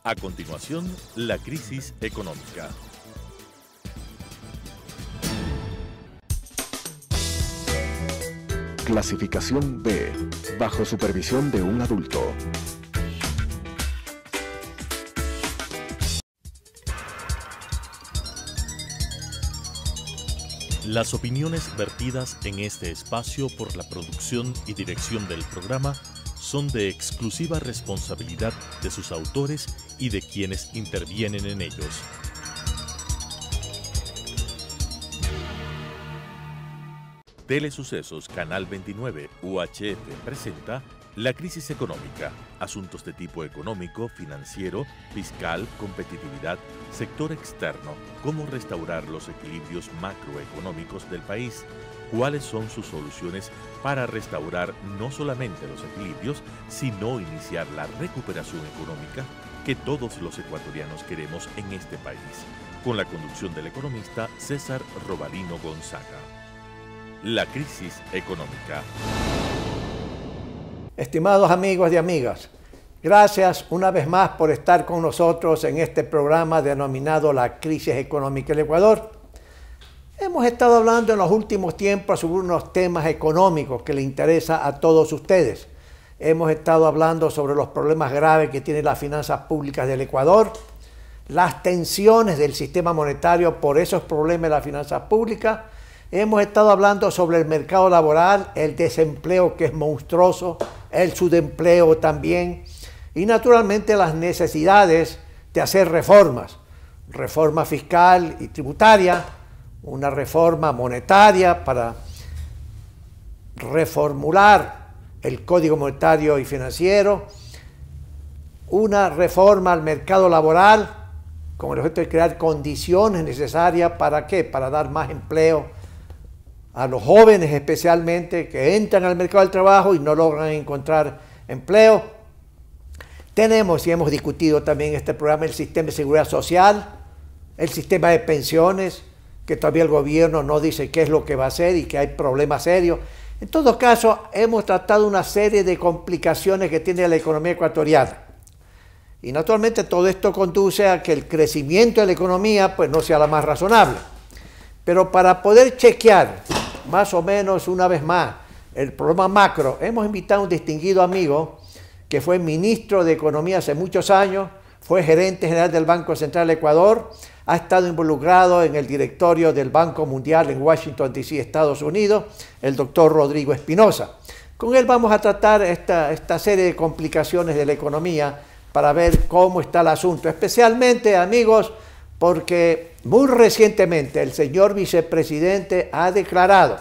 A continuación, la crisis económica. Clasificación B, bajo supervisión de un adulto. Las opiniones vertidas en este espacio por la producción y dirección del programa son de exclusiva responsabilidad de sus autores y de quienes intervienen en ellos. Telesucesos Canal 29 UHF presenta La crisis económica, asuntos de tipo económico, financiero, fiscal, competitividad, sector externo, cómo restaurar los equilibrios macroeconómicos del país, cuáles son sus soluciones para restaurar no solamente los equilibrios, sino iniciar la recuperación económica que todos los ecuatorianos queremos en este país, con la conducción del economista César Robalino Gonzaga. La crisis económica. Estimados amigos y amigas, gracias una vez más por estar con nosotros en este programa denominado La crisis económica del Ecuador. Hemos estado hablando en los últimos tiempos sobre unos temas económicos que le interesan a todos ustedes. Hemos estado hablando sobre los problemas graves que tienen las finanzas públicas del Ecuador, las tensiones del sistema monetario por esos problemas de las finanzas públicas. Hemos estado hablando sobre el mercado laboral, el desempleo que es monstruoso, el subempleo también, y naturalmente las necesidades de hacer reformas, reforma fiscal y tributaria, una reforma monetaria para reformular el Código Monetario y Financiero, una reforma al mercado laboral con el objeto de crear condiciones necesarias ¿para qué? Para dar más empleo a los jóvenes especialmente que entran al mercado del trabajo y no logran encontrar empleo. Tenemos y hemos discutido también en este programa el sistema de seguridad social, el sistema de pensiones, que todavía el gobierno no dice qué es lo que va a hacer y que hay problemas serios. En todo caso, hemos tratado una serie de complicaciones que tiene la economía ecuatoriana. Y naturalmente todo esto conduce a que el crecimiento de la economía pues, no sea la más razonable. Pero para poder chequear más o menos una vez más el problema macro, hemos invitado a un distinguido amigo que fue ministro de Economía hace muchos años, fue gerente general del Banco Central del Ecuador, ha estado involucrado en el directorio del Banco Mundial en Washington, D.C., Estados Unidos, el doctor Rodrigo Espinosa. Con él vamos a tratar esta serie de complicaciones de la economía para ver cómo está el asunto, especialmente, amigos, porque muy recientemente el señor vicepresidente ha declarado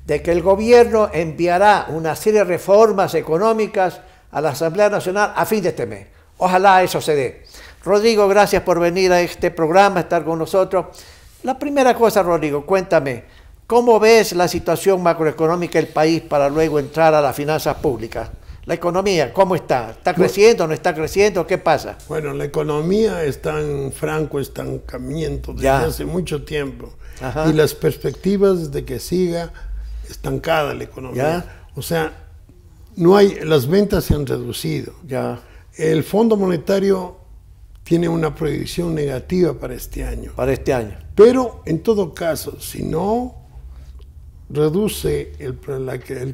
de que el gobierno enviará una serie de reformas económicas a la Asamblea Nacional a fin de este mes. Ojalá eso se dé. Rodrigo, gracias por venir a este programa, estar con nosotros. La primera cosa, Rodrigo, cuéntame, ¿cómo ves la situación macroeconómica del país para luego entrar a las finanzas públicas? La economía, ¿cómo está? ¿Está creciendo, no está creciendo? ¿Qué pasa? Bueno, la economía está en franco estancamiento desde hace mucho tiempo. Ajá. Y las perspectivas de que siga estancada la economía. O sea, no hay, las ventas se han reducido. El Fondo Monetario tiene una proyección negativa para este año. Para este año. Pero, en todo caso, si no reduce el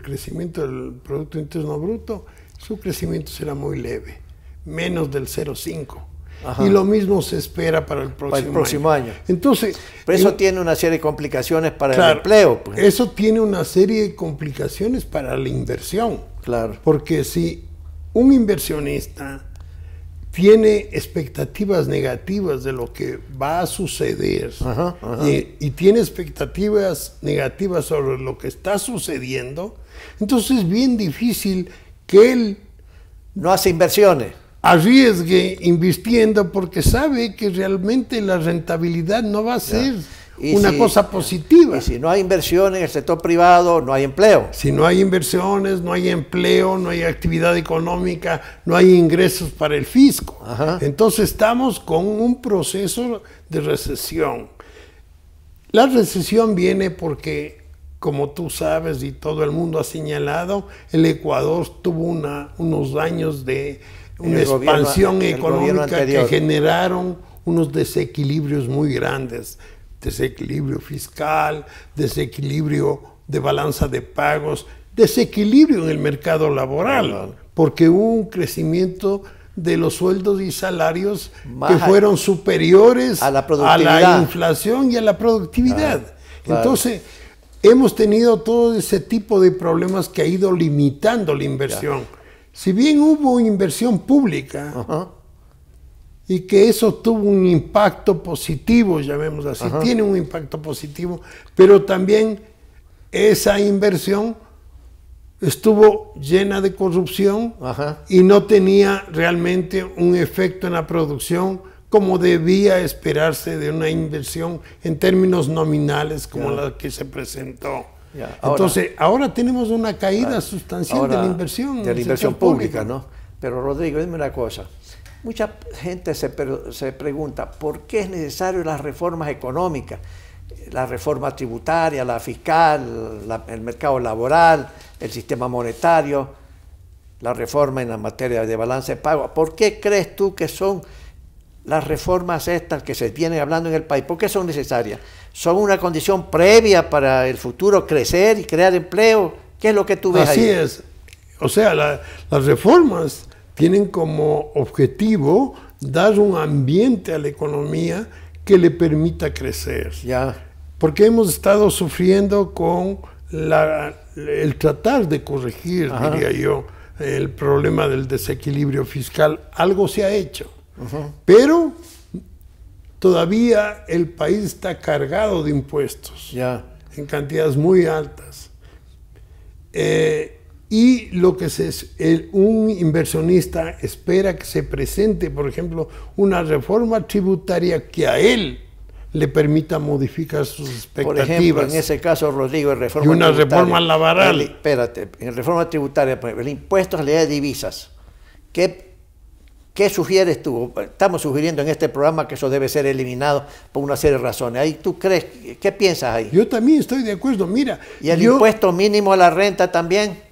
crecimiento del Producto Interno Bruto, su crecimiento será muy leve, menos del 0,5. Y lo mismo se espera para el próximo año. Entonces, pero eso tiene una serie de complicaciones para el empleo. Pues. Eso tiene una serie de complicaciones para la inversión. Claro. Porque si un inversionista tiene expectativas negativas de lo que va a suceder y tiene expectativas negativas sobre lo que está sucediendo, entonces es bien difícil que él no hace inversiones, arriesgue invirtiendo porque sabe que realmente la rentabilidad no va a ser una cosa positiva. Y si no hay inversión en el sector privado, no hay empleo. Si no hay inversiones, no hay empleo, no hay actividad económica, no hay ingresos para el fisco. Entonces estamos con un proceso de recesión. La recesión viene porque, como tú sabes y todo el mundo ha señalado, el Ecuador tuvo unos años de una expansión económica que generaron unos desequilibrios muy grandes, desequilibrio fiscal, desequilibrio de balanza de pagos, desequilibrio en el mercado laboral, porque hubo un crecimiento de los sueldos y salarios que fueron superiores a la inflación y a la productividad. Entonces, hemos tenido todo ese tipo de problemas que ha ido limitando la inversión. Si bien hubo inversión pública y que eso tuvo un impacto positivo, llamémoslo así, tiene un impacto positivo, pero también esa inversión estuvo llena de corrupción y no tenía realmente un efecto en la producción como debía esperarse de una inversión en términos nominales como la que se presentó. Entonces, ahora tenemos una caída sustancial de la inversión. De la inversión pública, ¿no? Pero Rodrigo, dime una cosa. Mucha gente se pregunta, ¿por qué es necesario las reformas económicas? La reforma tributaria, la fiscal, el mercado laboral, el sistema monetario, la reforma en la materia de balance de pago. ¿Por qué crees tú que son las reformas estas que se vienen hablando en el país? ¿Por qué son necesarias? ¿Son una condición previa para el futuro crecer y crear empleo? ¿Qué es lo que tú ves ahí? Así es. O sea, las reformas tienen como objetivo dar un ambiente a la economía que le permita crecer. Porque hemos estado sufriendo con el tratar de corregir, diría yo, el problema del desequilibrio fiscal. Algo se ha hecho, pero todavía el país está cargado de impuestos en cantidades muy altas. Y lo que un inversionista espera que se presente, por ejemplo, una reforma tributaria que a él le permita modificar sus expectativas. Por ejemplo, en ese caso, Rodrigo, en reforma y una reforma laboral. Espérate, en reforma tributaria, por ejemplo, el impuesto a la ley de divisas, ¿qué sugieres tú? Estamos sugiriendo en este programa que eso debe ser eliminado por una serie de razones. Ahí tú crees, ¿qué piensas ahí? Yo también estoy de acuerdo, mira. ¿Y el impuesto mínimo a la renta también?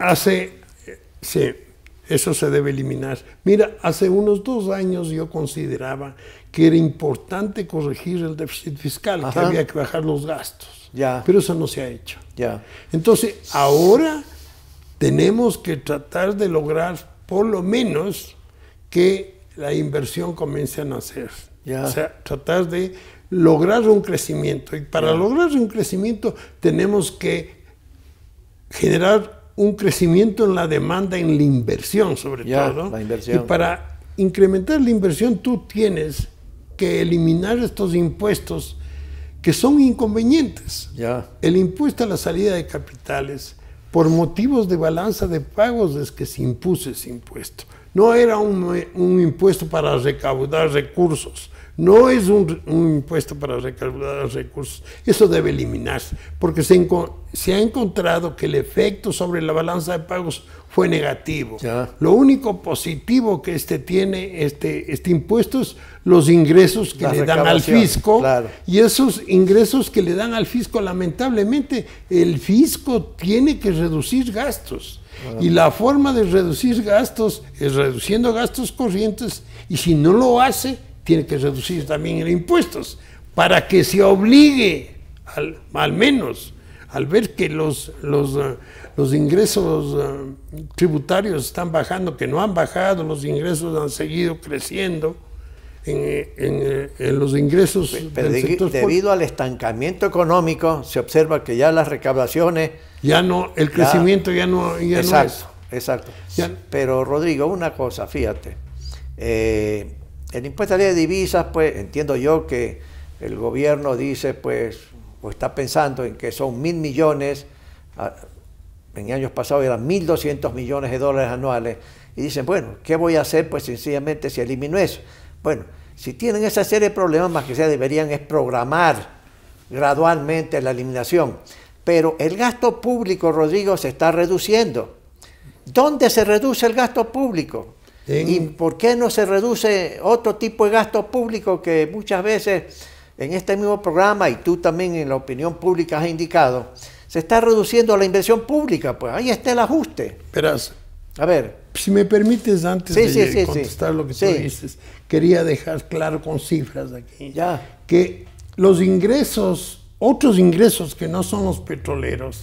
Sí, eso se debe eliminar. Mira, hace unos 2 años yo consideraba que era importante corregir el déficit fiscal, que había que bajar los gastos. Pero eso no se ha hecho. Entonces, ahora tenemos que tratar de lograr por lo menos que la inversión comience a nacer. O sea, tratar de lograr un crecimiento. Y para lograr un crecimiento tenemos que generar un crecimiento en la demanda, en la inversión sobre todo. La inversión. Y para incrementar la inversión tú tienes que eliminar estos impuestos que son inconvenientes. El impuesto a la salida de capitales, por motivos de balanza de pagos es que se impuso ese impuesto. No era un impuesto para recaudar recursos, no es un impuesto para recaudar recursos. Eso debe eliminarse, porque se ha encontrado que el efecto sobre la balanza de pagos fue negativo. Lo único positivo que tiene este impuesto es los ingresos que le dan al fisco, y esos ingresos que le dan al fisco, lamentablemente, el fisco tiene que reducir gastos. Y la forma de reducir gastos es reduciendo gastos corrientes, y si no lo hace, tiene que reducir también los impuestos, para que se obligue, al menos, al ver que los ingresos tributarios están bajando, que no han bajado, los ingresos han seguido creciendo, en los ingresos del sector debido al estancamiento económico, se observa que ya las recaudaciones... el crecimiento ya no es. Exacto. Pero Rodrigo, una cosa, fíjate, el impuesto a la ley de divisas, pues entiendo yo que el gobierno dice, pues, o está pensando en que son 1.000 millones, en años pasados eran 1.200 millones de dólares anuales, y dicen, bueno, ¿qué voy a hacer? Pues sencillamente si elimino eso. Bueno, si tienen esa serie de problemas, más que sea deberían es programar gradualmente la eliminación. Pero el gasto público, Rodrigo, se está reduciendo. ¿Dónde se reduce el gasto público? ¿Y por qué no se reduce otro tipo de gasto público que muchas veces en este mismo programa, y tú también en la opinión pública has indicado, se está reduciendo la inversión pública? Pues ahí está el ajuste. Verás, a ver, Si me permites, antes de contestar lo que tú dices, quería dejar claro con cifras aquí, que los ingresos, otros ingresos que no son los petroleros,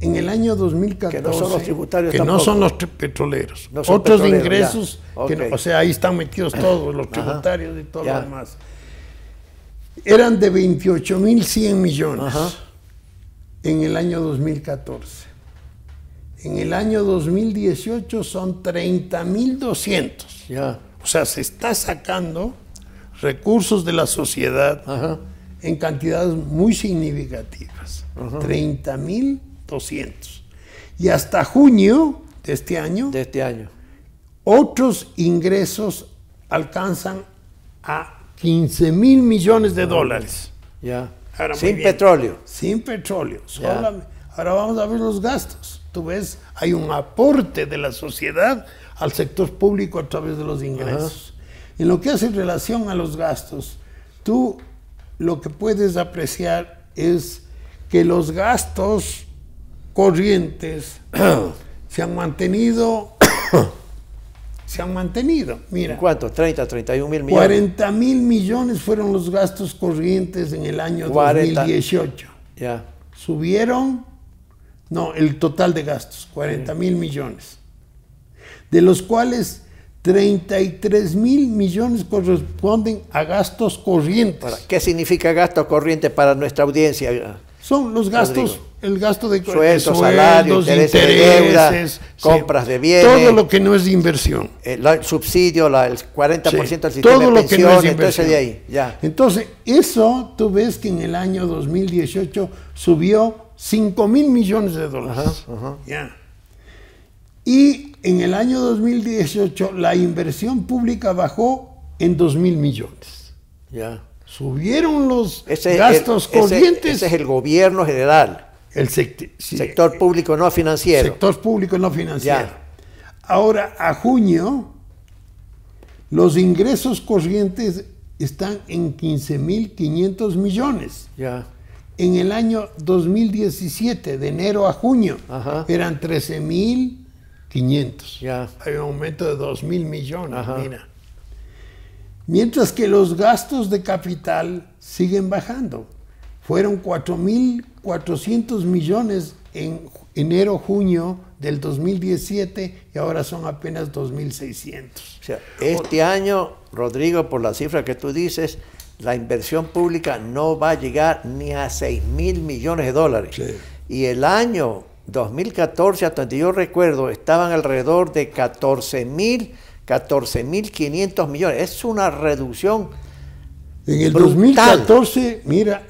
en el año 2014, que no son los tributarios, que tampoco. No son los petroleros, no son otros petroleros, ingresos, que no, o sea, ahí están metidos todos los tributarios y todo lo demás, eran de 28.100 millones en el año 2014. En el año 2018 son 30.200. O sea, se está sacando recursos de la sociedad en cantidades muy significativas. 30.200. Y hasta junio de este año, otros ingresos alcanzan a 15.000 millones de dólares. Ahora, sin petróleo. Sin petróleo. Ahora vamos a ver los gastos. Tú ves, hay un aporte de la sociedad al sector público a través de los ingresos. En lo que hace relación a los gastos, tú lo que puedes apreciar es que los gastos corrientes se han mantenido. Mira. ¿Cuánto? 31 mil millones. 40 mil millones fueron los gastos corrientes en el año 2018. Subieron, el total de gastos, 40 mil millones. De los cuales 33 mil millones corresponden a gastos corrientes. ¿Qué significa gasto corriente para nuestra audiencia? Son los gastos, el gasto de sueldos, salarios, intereses de deuda, compras de bienes. Todo lo que no es de inversión. El subsidio, el 40% del sistema de pensiones, entonces de ahí. Entonces, eso tú ves que en el año 2018 subió 5 mil millones de dólares. Y en el año 2018 la inversión pública bajó en 2 mil millones. Subieron los gastos corrientes. Ese es el gobierno general. El sector público no financiero. Sector público no financiero. Ahora, a junio, los ingresos corrientes están en 15.500 millones. En el año 2017, de enero a junio, eran 13.500. Hay un aumento de 2.000 millones, mira. Mientras que los gastos de capital siguen bajando. Fueron 4.400 millones en enero-junio del 2017 y ahora son apenas 2.600. O sea, este año, Rodrigo, por la cifra que tú dices, la inversión pública no va a llegar ni a 6.000 millones de dólares. Y el año 2014, hasta donde yo recuerdo, estaban alrededor de 14.500 millones. Es una reducción en el brutal. 2014, mira,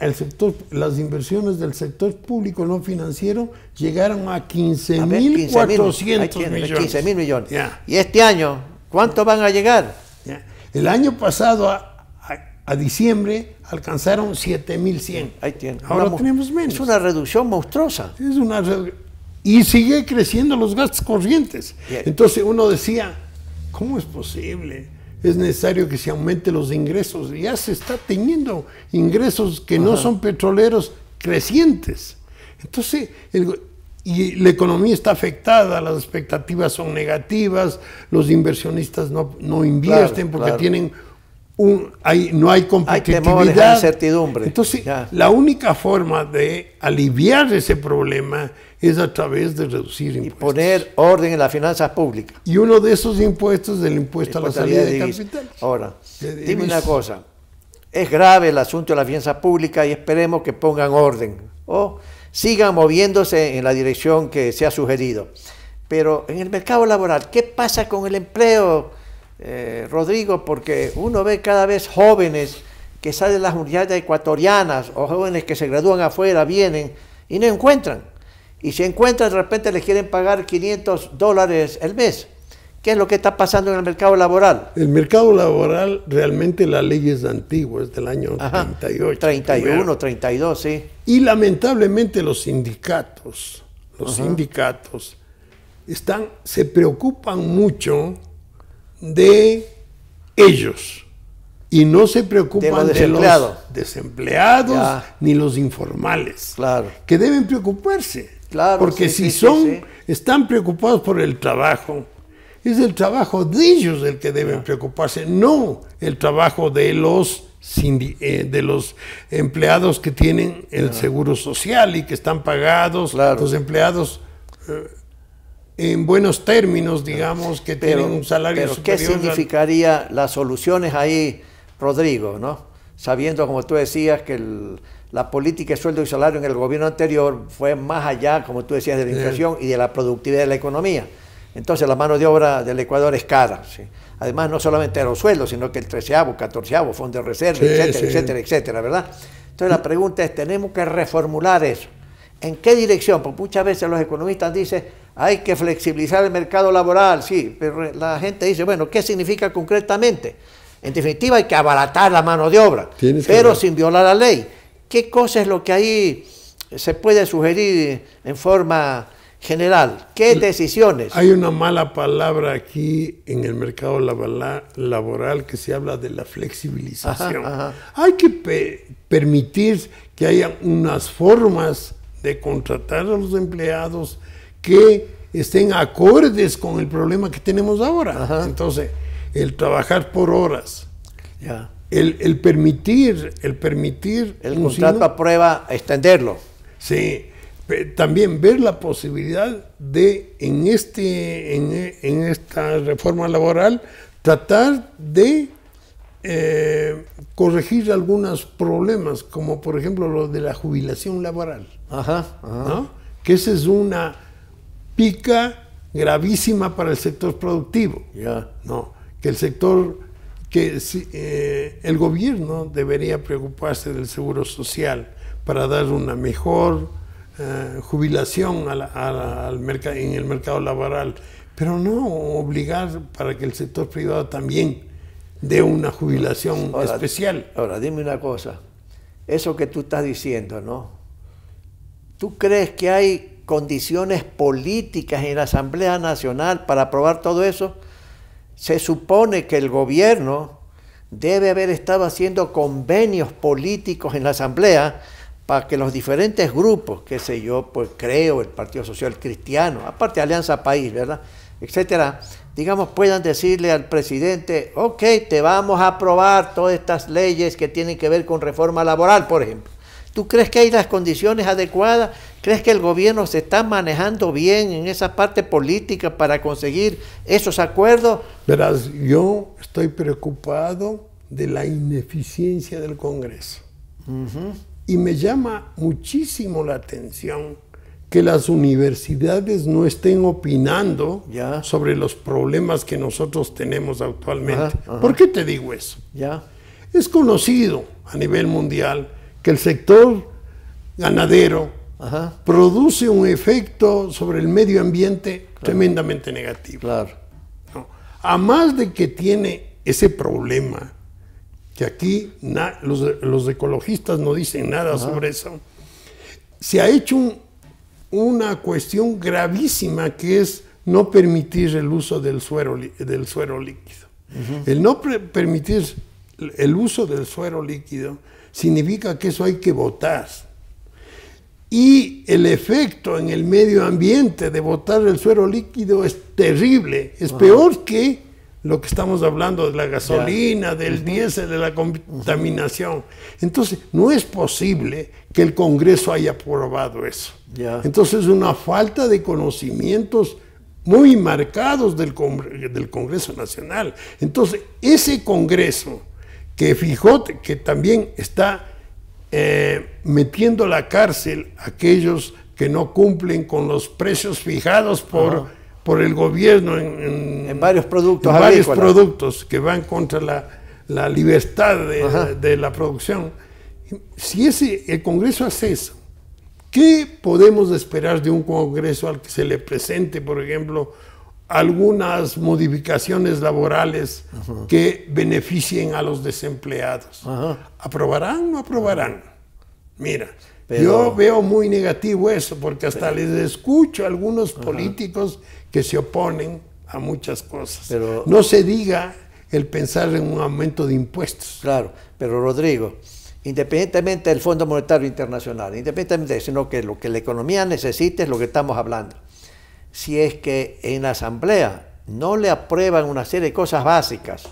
las inversiones del sector público no financiero llegaron a 15.400 millones. 15.000 millones. Y este año, ¿cuánto van a llegar? El año pasado, a diciembre, alcanzaron 7.100. Ahí tiene. Ahora tenemos menos. Es una reducción monstruosa. Y sigue creciendo los gastos corrientes. Entonces uno decía, ¿cómo es posible? Es necesario que se aumente los ingresos. Ya se está teniendo ingresos que no son petroleros crecientes. Entonces, y la economía está afectada, las expectativas son negativas, los inversionistas no invierten porque tienen no hay competitividad. Hay temores, hay incertidumbre. Entonces, la única forma de aliviar ese problema es a través de reducir impuestos. Y poner orden en las finanzas públicas. Y uno de esos impuestos es el impuesto a la salida de capital. Ahora, dime una cosa. Es grave el asunto de la finanza pública y esperemos que pongan orden o sigan moviéndose en la dirección que se ha sugerido. Pero en el mercado laboral, ¿qué pasa con el empleo, Rodrigo? Porque uno ve cada vez jóvenes que salen de las universidades ecuatorianas o jóvenes que se gradúan afuera, vienen y no encuentran. Y si encuentran, de repente les quieren pagar $500 el mes. ¿Qué es lo que está pasando en el mercado laboral? El mercado laboral, realmente la ley es antigua, es del año 38. 31, 32, sí. Y lamentablemente los sindicatos se preocupan mucho de ellos y no se preocupan de los desempleados ni los informales, que deben preocuparse. Porque si están preocupados por el trabajo, es el trabajo de ellos el que deben preocuparse, no el trabajo de los empleados que tienen el seguro social y que están pagados, los empleados en buenos términos, digamos, que tienen un salario superior. ¿Qué significaría las soluciones ahí, Rodrigo, ¿no? Sabiendo, como tú decías, que la política de sueldo y salario en el gobierno anterior fue más allá, como tú decías, de la inflación y de la productividad de la economía. Entonces la mano de obra del Ecuador es cara, ¿sí? Además, no solamente los sueldos, sino que el 13º, 14º, fondo de reserva, etcétera, etcétera, ¿verdad? Entonces la pregunta es, tenemos que reformular eso. ¿En qué dirección? Porque muchas veces los economistas dicen, hay que flexibilizar el mercado laboral, sí, pero la gente dice, bueno, ¿qué significa concretamente? En definitiva, hay que abaratar la mano de obra, pero sin violar la ley. ¿Qué cosa es lo que ahí se puede sugerir en forma general? ¿Qué decisiones? Hay una mala palabra aquí en el mercado laboral que se habla de la flexibilización. Hay que permitir que haya unas formas de contratar a los empleados que estén acordes con el problema que tenemos ahora. Entonces, el trabajar por horas, el permitir el contrato a prueba, extenderlo. Sí, también ver la posibilidad de en esta reforma laboral tratar de corregir algunos problemas, como por ejemplo lo de la jubilación laboral, ¿no? Que esa es una pica gravísima para el sector productivo, ¿no? Que el sector, el gobierno debería preocuparse del seguro social para dar una mejor jubilación en el mercado laboral, pero no obligar para que el sector privado también dé una jubilación especial. Ahora, dime una cosa, eso que tú estás diciendo, ¿no? ¿Tú crees que hay condiciones políticas en la Asamblea Nacional para aprobar todo eso? Se supone que el gobierno debe haber estado haciendo convenios políticos en la Asamblea para que los diferentes grupos, qué sé yo, pues creo, el Partido Social Cristiano, aparte Alianza País, ¿verdad?, etcétera, digamos, puedan decirle al presidente, ok, te vamos a aprobar todas estas leyes que tienen que ver con reforma laboral, por ejemplo. ¿Tú crees que hay las condiciones adecuadas? ¿Crees que el gobierno se está manejando bien en esa parte política para conseguir esos acuerdos? Verás, yo estoy preocupado de la ineficiencia del Congreso. Y me llama muchísimo la atención que las universidades no estén opinando sobre los problemas que nosotros tenemos actualmente. ¿Por qué te digo eso? Es conocido a nivel mundial que el sector ganadero produce un efecto sobre el medio ambiente tremendamente negativo. ¿No? A más de que tiene ese problema, que aquí los ecologistas no dicen nada sobre eso, se ha hecho una cuestión gravísima, que es no permitir el uso del suero líquido. El no permitir el uso del suero líquido significa que eso hay que botar. Y el efecto en el medio ambiente de botar el suero líquido es terrible, es peor que lo que estamos hablando de la gasolina, del diésel, de la contaminación. Entonces, no es posible que el Congreso haya aprobado eso. Entonces, es una falta de conocimientos muy marcados del Congreso Nacional. Entonces, ese Congreso que fijó que también está metiendo a la cárcel a aquellos que no cumplen con los precios fijados por el gobierno en varios productos, que van contra la libertad de la producción. Si el Congreso hace eso, ¿qué podemos esperar de un Congreso al que se le presente, por ejemplo, algunas modificaciones laborales que beneficien a los desempleados? ¿Aprobarán o no aprobarán? Mira, yo veo muy negativo eso, porque hasta les escucho a algunos políticos que se oponen a muchas cosas. No se diga el pensar en un aumento de impuestos. Claro, pero Rodrigo, independientemente del Fondo Monetario Internacional, independientemente de eso, sino que lo que la economía necesita es lo que estamos hablando. Si es que en la Asamblea no le aprueban una serie de cosas básicas,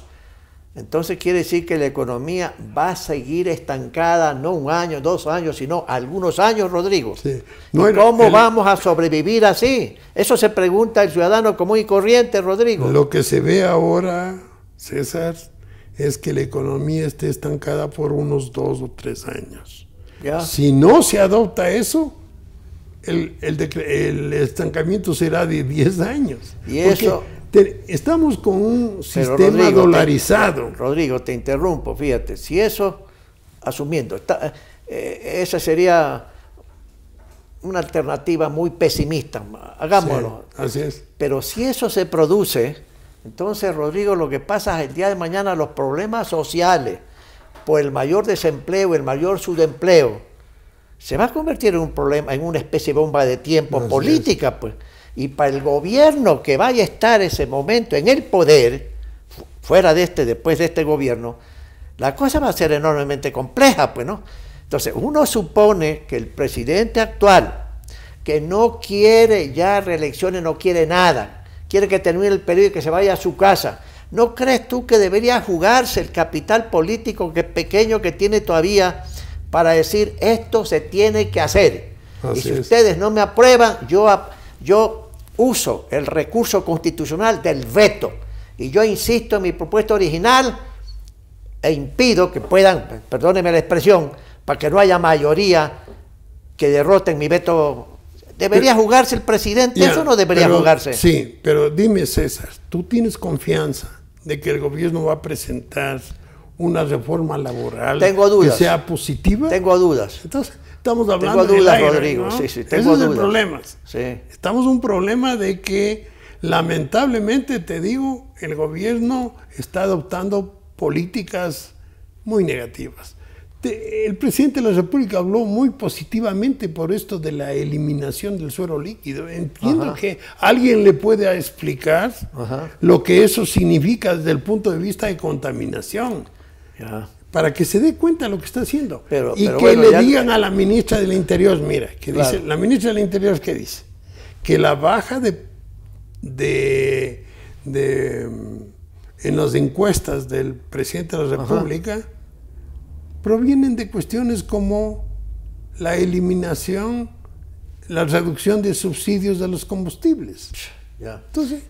entonces quiere decir que la economía va a seguir estancada, no 1 año, 2 años, sino algunos años, Rodrigo. Sí. ¿Y cómo vamos a sobrevivir así? Eso se pregunta el ciudadano común y corriente, Rodrigo. Lo que se ve ahora, César, es que la economía esté estancada por unos 2 o 3 años. ¿Ya? Si no se adopta eso, el estancamiento será de 10 años. Y eso... Estamos con un sistema dolarizado. Rodrigo, te interrumpo, fíjate, si eso, asumiendo, esa sería una alternativa muy pesimista, hagámoslo. Sí, así es. Pero si eso se produce, entonces, Rodrigo, lo que pasa es el día de mañana los problemas sociales, por el mayor desempleo, el mayor subempleo, se va a convertir en un problema, en una especie de bomba de tiempo política, pues. Y para el gobierno que vaya a estar ese momento en el poder, fuera de después de este gobierno, la cosa va a ser enormemente compleja, pues, ¿no? Entonces, uno supone que el presidente actual, que no quiere ya reelecciones, no quiere nada, quiere que termine el periodo y que se vaya a su casa, ¿no crees tú que debería jugarse el capital político que pequeño que tiene todavía para decir esto se tiene que hacer? Y si ustedes no me aprueban, yo uso el recurso constitucional del veto y yo insisto en mi propuesta original e impido que puedan, perdónenme la expresión, para que no haya mayoría que derroten mi veto. ¿Debería jugarse el presidente? ¿Eso no debería jugarse? Sí, pero dime, César, ¿tú tienes confianza de que el gobierno va a presentar una reforma laboral que sea positiva? Tengo dudas. Entonces, estamos hablando de dudas, aire, Rodrigo. ¿no? Sí, tengo dudas. Ese es el problema. Sí. Estamos en un problema de que, lamentablemente, te digo, el gobierno está adoptando políticas muy negativas. El presidente de la República habló muy positivamente por esto de la eliminación del suelo líquido. Entiendo que alguien le pueda explicar lo que eso significa desde el punto de vista de contaminación. Para que se dé cuenta de lo que está haciendo. Pero que bueno, le digan a la ministra del Interior, mira, que dice, la ministra del Interior, ¿qué dice? Que la baja en las encuestas del presidente de la República provienen de cuestiones como la eliminación, la reducción de subsidios de los combustibles. Entonces,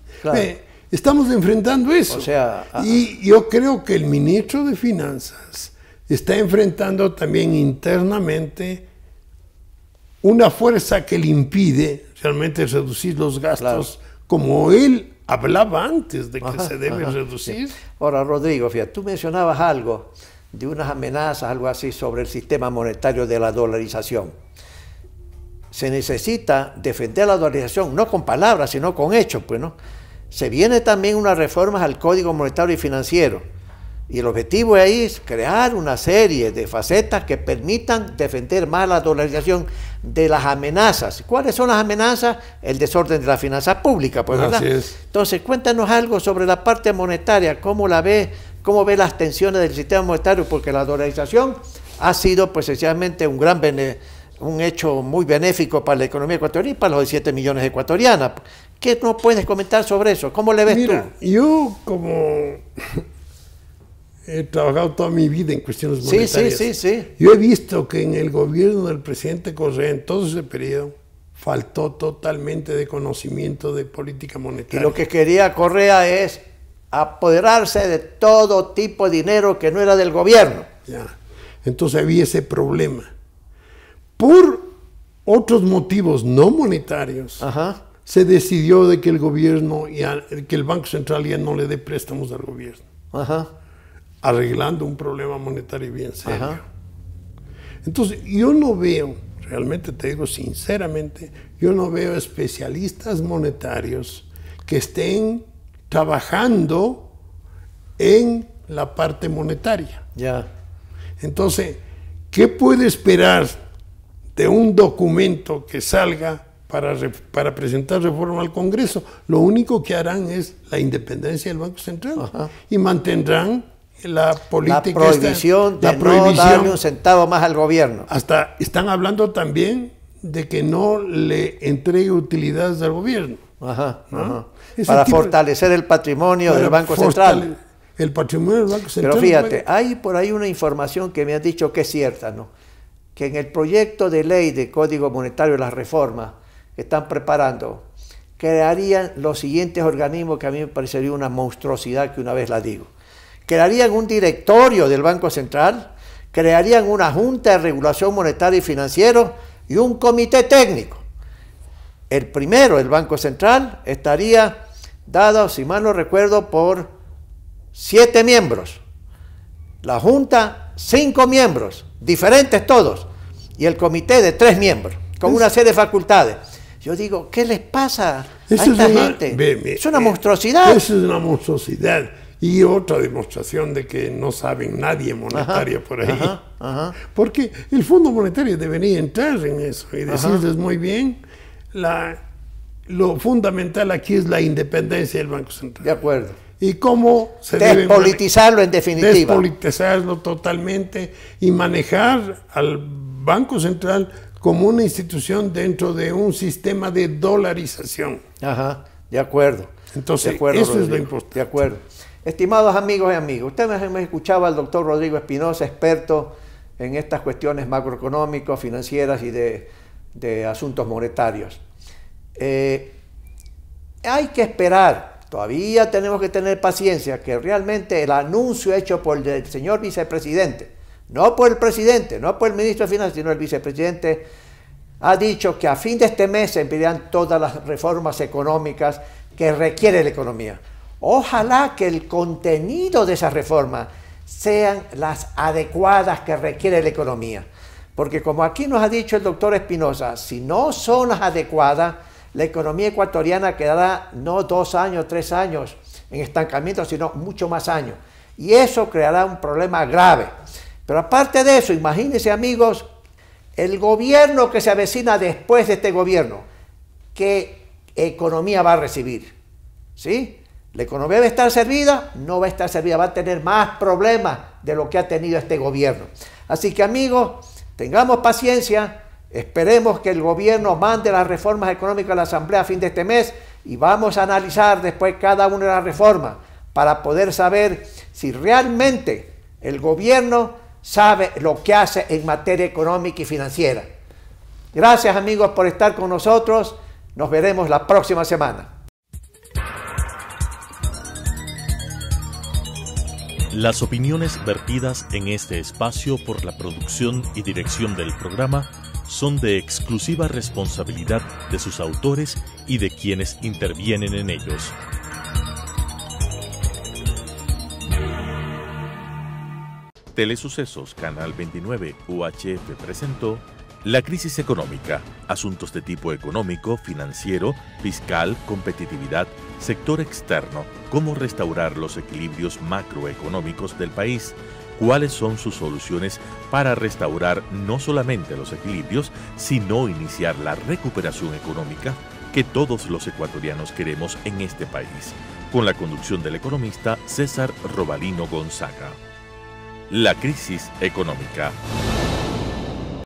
estamos enfrentando eso. O sea, y yo creo que el ministro de Finanzas está enfrentando también internamente una fuerza que le impide realmente reducir los gastos como él hablaba antes de que se debe reducir. Sí. Ahora, Rodrigo, fíjate, tú mencionabas algo de unas amenazas, algo así, sobre el sistema monetario de la dolarización. Se necesita defender la dolarización, no con palabras, sino con hechos, pues, ¿no? Se viene también unas reformas al Código Monetario y Financiero. Y el objetivo de ahí es crear una serie de facetas que permitan defender más la dolarización de las amenazas. ¿Cuáles son las amenazas? El desorden de la finanza pública, pues, ¿verdad? Así es. Entonces, cuéntanos algo sobre la parte monetaria, ¿cómo la ve? ¿Cómo ve las tensiones del sistema monetario? Porque la dolarización ha sido, pues, esencialmente un hecho muy benéfico para la economía ecuatoriana y para los 17 millones de ecuatorianas. ¿Qué nos puedes comentar sobre eso? ¿Cómo le ves tú? Mira, yo como he trabajado toda mi vida en cuestiones monetarias. Sí. Yo he visto que en el gobierno del presidente Correa, en todo ese periodo, faltó totalmente de conocimiento de política monetaria. Y lo que quería Correa es apoderarse de todo tipo de dinero que no era del gobierno. Entonces había ese problema. Por otros motivos no monetarios, se decidió de que el gobierno, que el Banco Central ya no le dé préstamos al gobierno. Arreglando un problema monetario bien serio. Entonces, yo no veo, realmente te digo sinceramente, yo no veo especialistas monetarios que estén trabajando en la parte monetaria. Entonces, ¿qué puede esperar de un documento que salga para presentar reforma al Congreso? Lo único que harán es la independencia del Banco Central y mantendrán la política, la prohibición de no darle un centavo más al gobierno. Hasta están hablando también de que no le entregue utilidades al gobierno. Ajá, ¿no? ajá. Para fortalecer el patrimonio del Banco Central. El patrimonio del Banco Central. Pero fíjate, hay por ahí una información que me han dicho que es cierta, ¿no? Que en el proyecto de ley de Código Monetario de las reformas que están preparando, crearían los siguientes organismos que a mí me parecería una monstruosidad que una vez la digo. Crearían un directorio del Banco Central, crearían una Junta de Regulación Monetaria y Financiera y un comité técnico. El primero, el Banco Central, estaría dado, si mal no recuerdo, por 7 miembros. La Junta, 5 miembros, diferentes todos. Y el comité de 3 miembros, con una serie de facultades. Yo digo, ¿qué les pasa a esta gente? Es una monstruosidad. Eso es una monstruosidad. Y otra demostración de que no saben nadie monetario por ahí. Porque el Fondo Monetario debería entrar en eso y decirles muy bien, lo fundamental aquí es la independencia del Banco Central. De acuerdo. Y cómo se debe despolitizarlo en definitiva. Despolitizarlo totalmente y manejar al Banco Central como una institución dentro de un sistema de dolarización. Ajá, de acuerdo. Entonces, de acuerdo, eso Rodrigo, es lo importante. De acuerdo. Estimados amigos y amigas, ustedes me escuchaba al doctor Rodrigo Espinosa, experto en estas cuestiones macroeconómicas, financieras y de asuntos monetarios. Hay que esperar, todavía tenemos que tener paciencia, que realmente el anuncio hecho por el señor vicepresidente, no por el presidente, no por el ministro de Finanzas, sino el vicepresidente, ha dicho que a fin de este mes se enviarán todas las reformas económicas que requiere la economía. Ojalá que el contenido de esas reformas sean las adecuadas que requiere la economía. Porque como aquí nos ha dicho el doctor Espinosa, si no son las adecuadas, la economía ecuatoriana quedará no 2 años, 3 años en estancamiento, sino mucho más años. Y eso creará un problema grave. Pero aparte de eso, imagínense amigos, el gobierno que se avecina después de este gobierno, ¿qué economía va a recibir? ¿Sí? La economía va a estar servida, no va a estar servida, va a tener más problemas de lo que ha tenido este gobierno. Así que amigos, tengamos paciencia, esperemos que el gobierno mande las reformas económicas a la Asamblea a fin de este mes y vamos a analizar después cada una de las reformas para poder saber si realmente el gobierno sabe lo que hace en materia económica y financiera. Gracias amigos por estar con nosotros, nos veremos la próxima semana. Las opiniones vertidas en este espacio por la producción y dirección del programa son de exclusiva responsabilidad de sus autores y de quienes intervienen en ellos. Telesucesos Canal 29 UHF presentó La crisis económica, asuntos de tipo económico, financiero, fiscal, competitividad, sector externo, cómo restaurar los equilibrios macroeconómicos del país, cuáles son sus soluciones para restaurar no solamente los equilibrios, sino iniciar la recuperación económica que todos los ecuatorianos queremos en este país, con la conducción del economista César Robalino Gonzaga. La crisis económica.